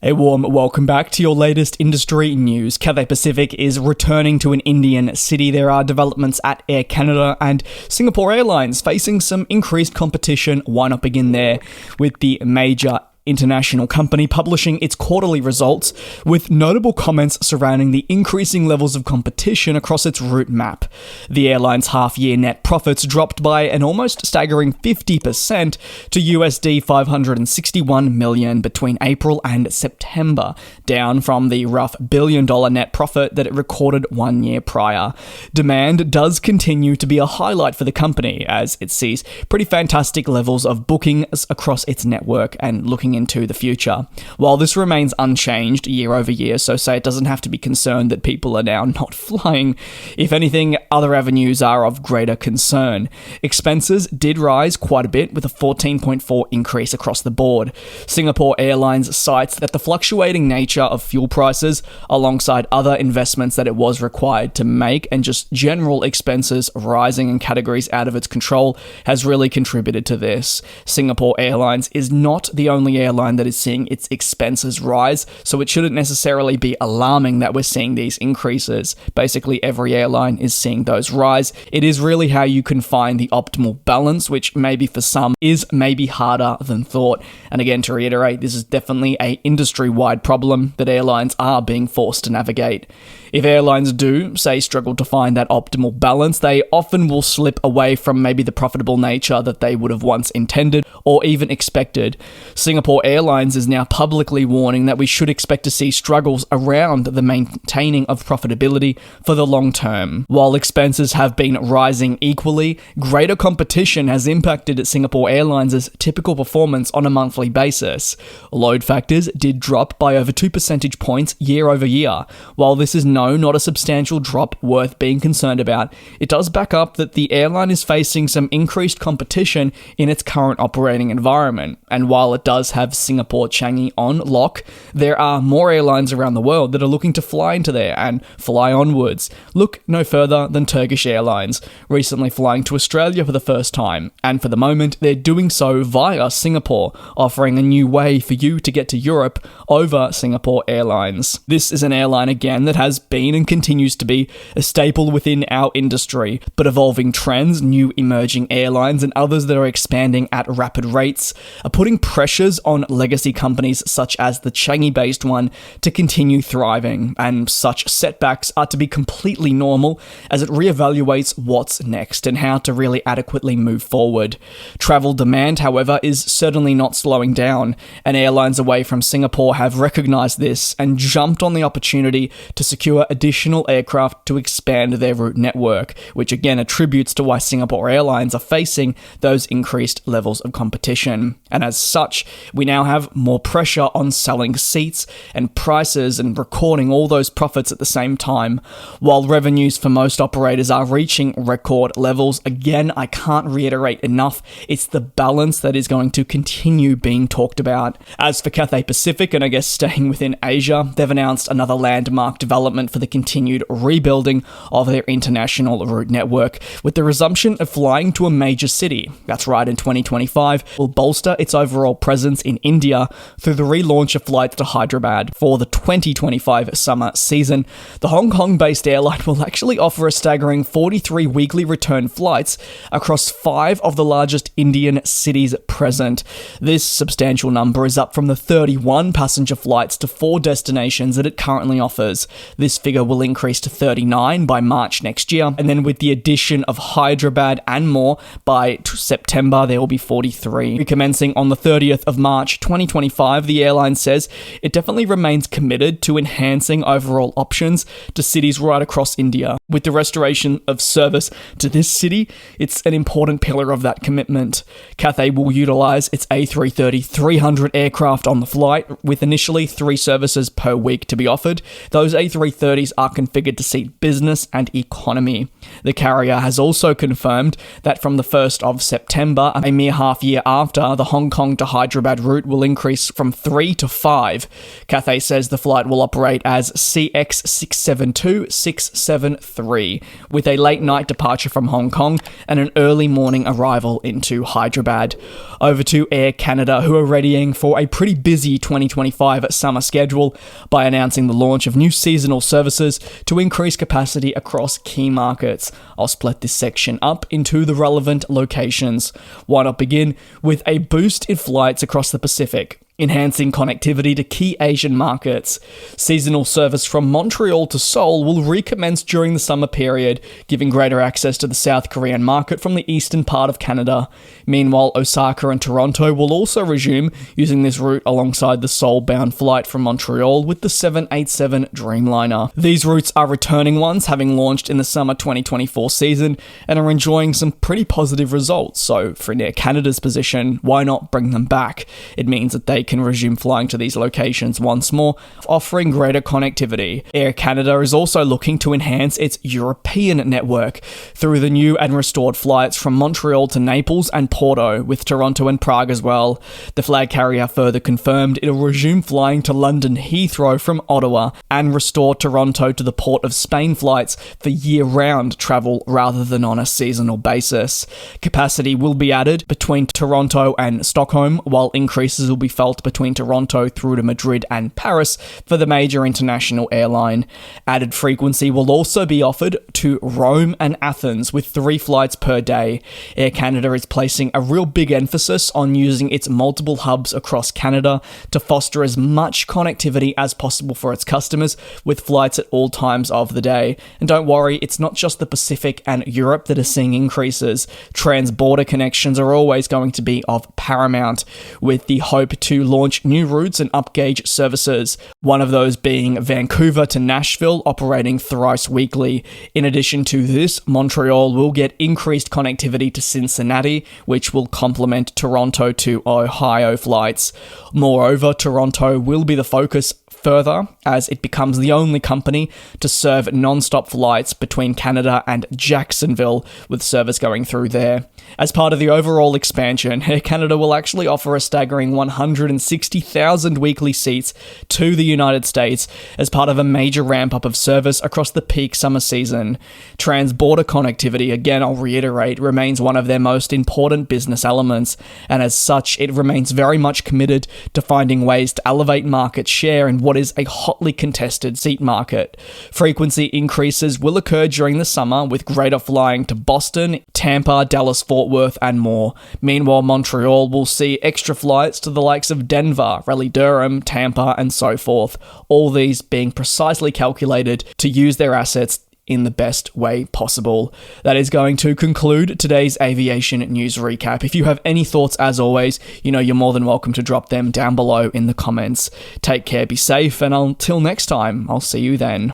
A warm welcome back to your latest industry news. Cathay Pacific is returning to an Indian city. There are developments at Air Canada and Singapore Airlines facing some increased competition. Why not begin there with the major international company publishing its quarterly results with notable comments surrounding the increasing levels of competition across its route map. The airline's half-year net profits dropped by an almost staggering 50% to USD 561 million between April and September, down from the rough billion-dollar net profit that it recorded 1 year prior. Demand does continue to be a highlight for the company as it sees pretty fantastic levels of bookings across its network and looking into the future. While this remains unchanged year over year, so say it doesn't have to be concerned that people are now not flying. If anything, other avenues are of greater concern. Expenses did rise quite a bit with a 14.4% increase across the board. Singapore Airlines cites that the fluctuating nature of fuel prices alongside other investments that it was required to make and just general expenses rising in categories out of its control has really contributed to this. Singapore Airlines is not the only airline that is seeing its expenses rise, so it shouldn't necessarily be alarming that we're seeing these increases. Basically, every airline is seeing those rise. It is really how you can find the optimal balance, which maybe for some is maybe harder than thought. And again, to reiterate, this is definitely an industry-wide problem that airlines are being forced to navigate. If airlines do, say, struggle to find that optimal balance, they often will slip away from maybe the profitable nature that they would have once intended or even expected. Singapore Airlines is now publicly warning that we should expect to see struggles around the maintaining of profitability for the long term. While expenses have been rising equally, greater competition has impacted Singapore Airlines' typical performance on a monthly basis. Load factors did drop by over 2 percentage points year over year. While this is not a substantial drop worth being concerned about, it does back up that the airline is facing some increased competition in its current operating environment. And while it does have Singapore Changi on lock, there are more airlines around the world that are looking to fly into there and fly onwards. Look no further than Turkish Airlines, recently flying to Australia for the first time. And for the moment, they're doing so via Singapore, offering a new way for you to get to Europe over Singapore Airlines. This is an airline, again, that has been and continues to be a staple within our industry, but evolving trends, new emerging airlines, and others that are expanding at rapid rates are putting pressures on legacy companies such as the Changi-based one to continue thriving, and such setbacks are to be completely normal as it reevaluates what's next and how to really adequately move forward. Travel demand, however, is certainly not slowing down, and airlines away from Singapore have recognized this and jumped on the opportunity to secure additional aircraft to expand their route network, which again attributes to why Singapore Airlines are facing those increased levels of competition. And as such, we now have more pressure on selling seats and prices and recording all those profits at the same time. While revenues for most operators are reaching record levels, again, I can't reiterate enough, it's the balance that is going to continue being talked about. As for Cathay Pacific, and I guess staying within Asia, they've announced another landmark development for the continued rebuilding of their international route network, with the resumption of flying to a major city. That's right, in 2025, will bolster its overall presence in India through the relaunch of flights to Hyderabad. For the 2025 summer season, the Hong Kong-based airline will actually offer a staggering 43 weekly return flights across 5 of the largest Indian cities present. This substantial number is up from the 31 passenger flights to 4 destinations that it currently offers. This figure will increase to 39 by March next year, and then with the addition of Hyderabad and more, by September there will be 43. Recommencing on the 30th of March 2025, the airline says it definitely remains committed to enhancing overall options to cities right across India. With the restoration of service to this city, it's an important pillar of that commitment. Cathay will utilize its A330-300 aircraft on the flight, with initially 3 services per week to be offered. Those A330s are configured to seat business and economy. The carrier has also confirmed that from the 1st of September, a mere half year after the Hong Kong to Hyderabad route will increase from 3 to 5. Cathay says the flight will operate as CX-672-673, with a late night departure from Hong Kong and an early morning arrival into Hyderabad. Over to Air Canada, who are readying for a pretty busy 2025 summer schedule by announcing the launch of new seasonal services to increase capacity across key markets. I'll split this section up into the relevant locations. Why not begin with a boost in flights across the Pacific, enhancing connectivity to key Asian markets. Seasonal service from Montreal to Seoul will recommence during the summer period, giving greater access to the South Korean market from the eastern part of Canada. Meanwhile, Osaka and Toronto will also resume using this route alongside the Seoul-bound flight from Montreal with the 787 Dreamliner. These routes are returning ones, having launched in the summer 2024 season, and are enjoying some pretty positive results. So, for Air Canada's position, why not bring them back? It means that they can resume flying to these locations once more, offering greater connectivity. Air Canada is also looking to enhance its European network through the new and restored flights from Montreal to Naples and Porto, with Toronto and Prague as well. The flag carrier further confirmed it'll resume flying to London Heathrow from Ottawa and restore Toronto to the Port of Spain flights for year-round travel rather than on a seasonal basis. Capacity will be added between Toronto and Stockholm, while increases will be felt between Toronto through to Madrid and Paris for the major international airline. Added frequency will also be offered to Rome and Athens, with 3 flights per day. Air Canada is placing a real big emphasis on using its multiple hubs across Canada to foster as much connectivity as possible for its customers, with flights at all times of the day. And don't worry, it's not just the Pacific and Europe that are seeing increases. Trans-border connections are always going to be of paramount, with the hope to launch new routes and upgauge services, one of those being Vancouver to Nashville, operating thrice weekly. In addition to this, Montreal will get increased connectivity to Cincinnati, which will complement Toronto to Ohio flights. Moreover, Toronto will be the focus further, as it becomes the only company to serve non-stop flights between Canada and Jacksonville, with service going through there. As part of the overall expansion, Air Canada will actually offer a staggering 160,000 weekly seats to the United States as part of a major ramp-up of service across the peak summer season. Trans-border connectivity, again I'll reiterate, remains one of their most important business elements, and as such, it remains very much committed to finding ways to elevate market share in what is a hotly contested seat market. Frequency increases will occur during the summer, with greater flying to Boston, Tampa, Dallas, Fort Worth, and more. Meanwhile, Montreal will see extra flights to the likes of Denver, Raleigh-Durham, Tampa, and so forth, all these being precisely calculated to use their assets in the best way possible. That is going to conclude today's aviation news recap. If you have any thoughts, as always, you're more than welcome to drop them down below in the comments. Take care, be safe, and until next time, I'll see you then.